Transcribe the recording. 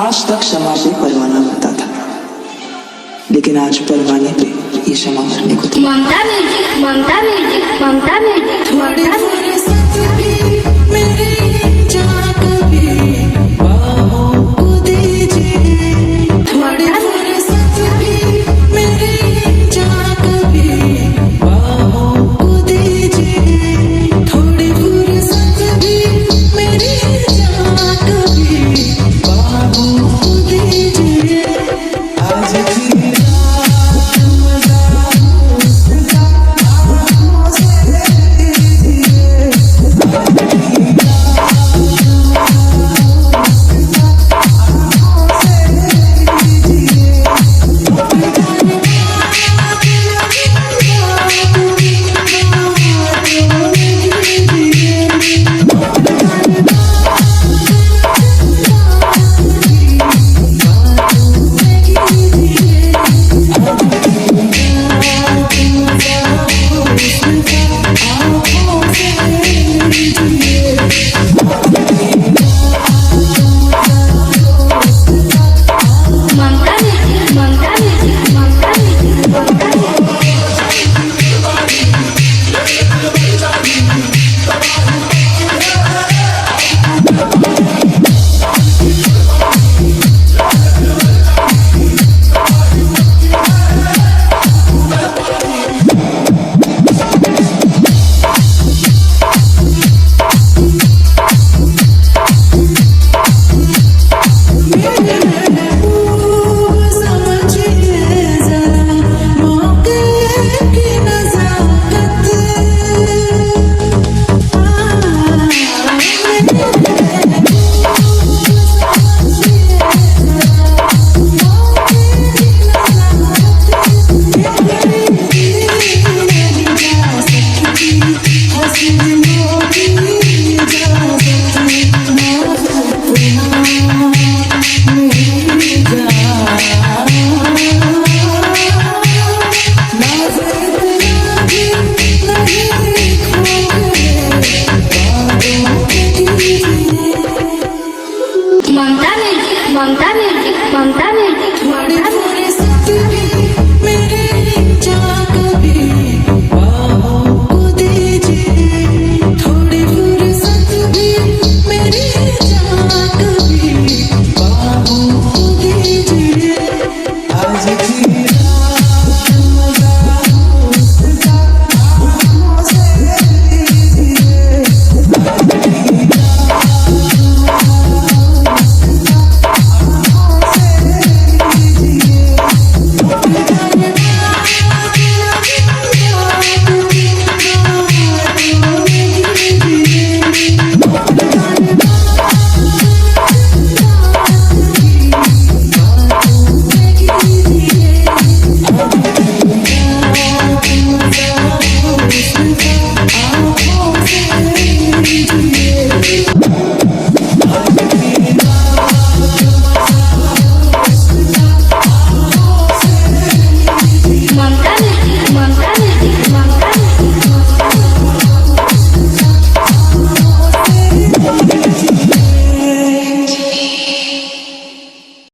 आज तक शमा पे परवाना बनता था, लेकिन आज परवाने पे ये शमा मरने को थी। ममता म्यूजिक, ममता म्यूजिक, ममता म्यूजिक, ममता म्यूजिक। मेरी जान कभी बाहों को दीजिए, थोड़ी फुर्सत भी मेरी जान कभी बाहों को दीजिए, थोड़ी फुर्सत भी मेरी जान कभी बाहों को दीजिए। आज की रात मजा ममता म्यूजिक, ममता म्यूजिक, ममता म्यूजिक।